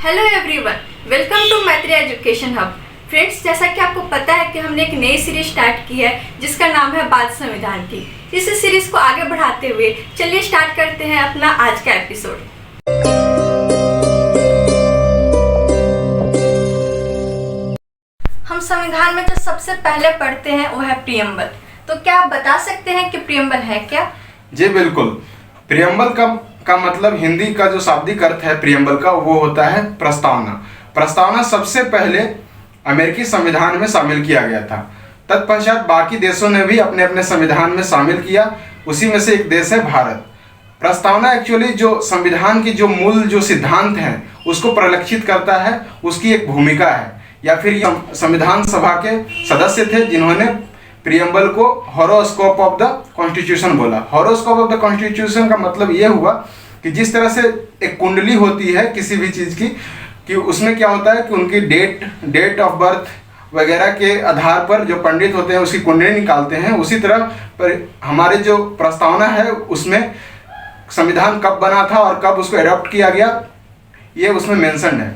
Hello everyone, welcome to मैत्री education hub. Friends, जैसा कि आपको पता है कि हमने एक नई सीरीज स्टार्ट की है जिसका नाम है बात संविधान की। इस सीरीज को आगे बढ़ाते हुए चलिए स्टार्ट करते हैं अपना आज का एपिसोड। हम संविधान में जो सबसे पहले पढ़ते हैं वो है प्रीएम्बल। तो क्या आप बता सकते हैं कि प्रीएम्बल है क्या? जी बिल्कुल। प्रीएम्बल का मतलब हिंदी का जो शाब्दिक अर्थ है प्रीएम्बल का, वो होता है प्रस्तावना। प्रस्तावना सबसे पहले अमेरिकी संविधान में शामिल किया गया था। तत्पश्चात बाकी देशों ने भी अपने अपने संविधान में शामिल किया। उसी में से एक देश है भारत। प्रस्तावना एक्चुअली जो संविधान की जो मूल जो सिद्धांत हैं उसको परिलक्षित करता है, उसकी एक भूमिका है। या फिर संविधान सभा के सदस्य थे जिन्होंने प्रीएम्बल को हॉरोस्कोप ऑफ द कॉन्स्टिट्यूशन बोला। हॉरोस्कोप ऑफ द कॉन्स्टिट्यूशन का मतलब ये हुआ कि जिस तरह से एक कुंडली होती है किसी भी चीज़ की, कि उसमें क्या होता है कि उनकी डेट ऑफ बर्थ वगैरह के आधार पर जो पंडित होते हैं उसकी कुंडली निकालते हैं, उसी तरह पर हमारे जो प्रस्तावना है उसमें संविधान कब बना था और कब उसको एडॉप्ट किया गया ये उसमें मेंशन है।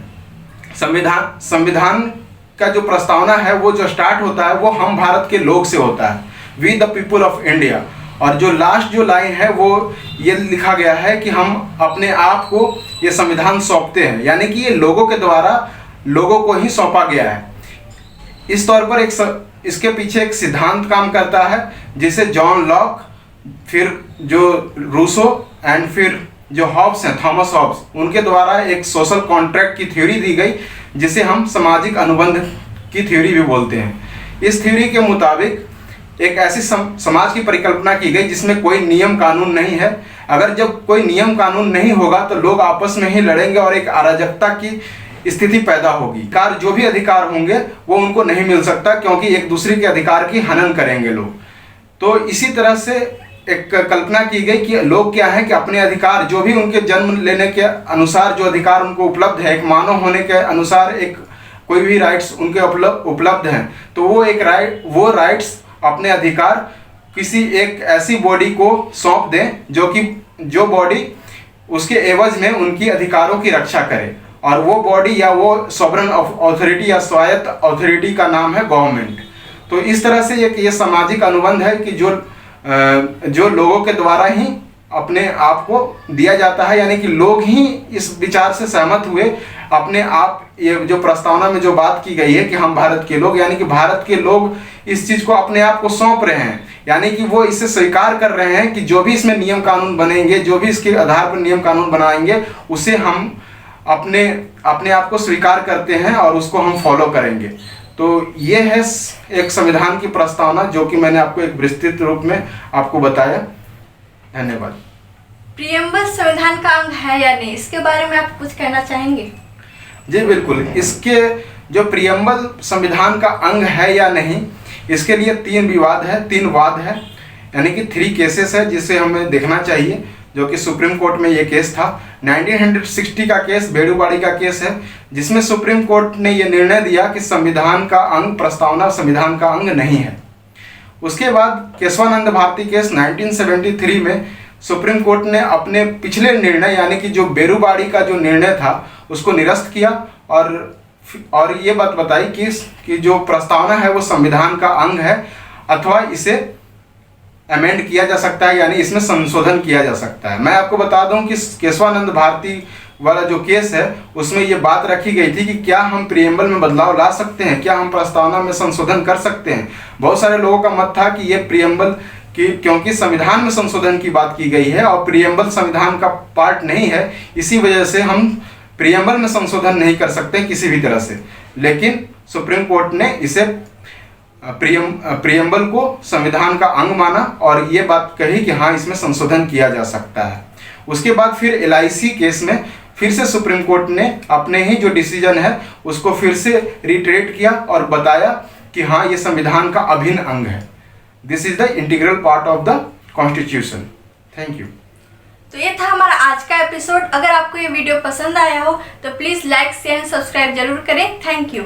संविधान का जो प्रस्तावना है वो जो स्टार्ट होता है वो हम भारत के लोग से होता है, we the people of India. और जो लास्ट जो लाइन है वो ये लिखा गया है कि हम अपने आप को ये संविधान सौंपते हैं, यानी कि ये लोगों के द्वारा लोगों को ही सौंपा गया है। इस तौर पर इसके पीछे एक सिद्धांत काम करता है जिसे जॉन लॉक, फिर जो रूसो एंड फिर जो हॉब्स हैं थॉमस हॉब्स, उनके द्वारा एक सोशल कॉन्ट्रैक्ट की थ्योरी दी गई जिसे हम सामाजिक अनुबंध की थ्योरी भी बोलते हैं। इस थ्योरी के मुताबिक एक ऐसी समाज की परिकल्पना की गई जिसमें कोई नियम कानून नहीं है। अगर जब कोई नियम कानून नहीं होगा तो लोग आपस में ही लड़ेंगे और एक अराजकता की स्थिति पैदा होगी। जो भी अधिकार होंगे वो उनको नहीं मिल सकता क्योंकि एक दूसरे के अधिकार की हनन करेंगे लोग। तो इसी तरह से एक कल्पना की गई कि लोग क्या है कि अपने अधिकार जो भी उनके जन्म लेने के अनुसार जो अधिकार उनको उपलब्ध है, एक मानव होने के अनुसार एक कोई भी राइट्स उनके उपलब्ध हैं, तो वो राइट्स अपने अधिकार किसी एक ऐसी बॉडी को सौंप दें जो बॉडी उसके एवज में उनकी अधिकारों की रक्षा करे। और वो बॉडी या वो सॉवरेन अथॉरिटी या स्वायत्त अथॉरिटी का नाम है गवर्नमेंट। तो इस तरह से ये सामाजिक अनुबंध है कि जो लोगों के द्वारा ही अपने आप को दिया जाता है, यानी कि लोग ही इस विचार से सहमत हुए अपने आप। ये जो प्रस्तावना में जो बात की गई है कि हम भारत के लोग, यानी कि भारत के लोग इस चीज़ को अपने आप को सौंप रहे हैं, यानी कि वो इसे स्वीकार कर रहे हैं कि जो भी इसमें नियम कानून बनेंगे, जो भी इसके आधार पर नियम कानून बनाएंगे, उसे हम अपने आप को स्वीकार करते हैं और उसको हम फॉलो करेंगे। तो ये है एक संविधान की प्रस्तावना जो कि मैंने आपको एक विस्तृत रूप में आपको बताया। धन्यवाद। प्रीएम्बल संविधान का अंग है या नहीं, इसके बारे में आप कुछ कहना चाहेंगे? जी बिल्कुल। इसके जो प्रीएम्बल संविधान का अंग है या नहीं, इसके लिए तीन वाद है, यानी कि 3 केसेस है जिसे हमें देखना चाहिए, जो कि सुप्रीम कोर्ट में ये केस था। 1960 का केस बेड़ूबाड़ी का केस है, जिसमें सुप्रीम कोर्ट ने ये निर्णय दिया कि संविधान का अंग प्रस्तावना संविधान का अंग नहीं है। उसके बाद केशवानंद भारती केस 1973 में सुप्रीम कोर्ट ने अपने पिछले निर्णय, यानी कि जो बेड़ूबाड़ी का जो निर्णय था उसको निरस्त किया और ये बात बताई कि जो प्रस्तावना है वो संविधान का अंग है अथवा इसे अमेंड किया जा सकता है, यानी इसमें संशोधन किया जा सकता है। मैं आपको बता दूं कि केशवानंद भारती वाला जो केस है उसमें ये बात रखी गई थी कि क्या हम प्रीएम्बल में बदलाव ला सकते हैं, क्या हम प्रस्तावना में संशोधन कर सकते हैं। बहुत सारे लोगों का मत था कि ये प्रीएम्बल की, क्योंकि संविधान में संशोधन की बात की गई है और प्रीएम्बल संविधान का पार्ट नहीं है, इसी वजह से हम प्रीएम्बल में संशोधन नहीं कर सकते किसी भी तरह से। लेकिन सुप्रीम कोर्ट ने इसे प्रीएम्बल को संविधान का अंग माना और ये बात कही कि हाँ इसमें संशोधन किया जा सकता है। उसके बाद फिर LIC केस में फिर से सुप्रीम कोर्ट ने अपने ही जो डिसीजन है उसको फिर से रिट्रेट किया और बताया कि हाँ ये संविधान का अभिन्न अंग है। This is the integral part of the constitution. Thank you. तो ये था हमारा आज का एपिसोड। अगर आपको ये वीडियो पसंद आया हो तो please like share and subscribe जरूर करें। Thank you.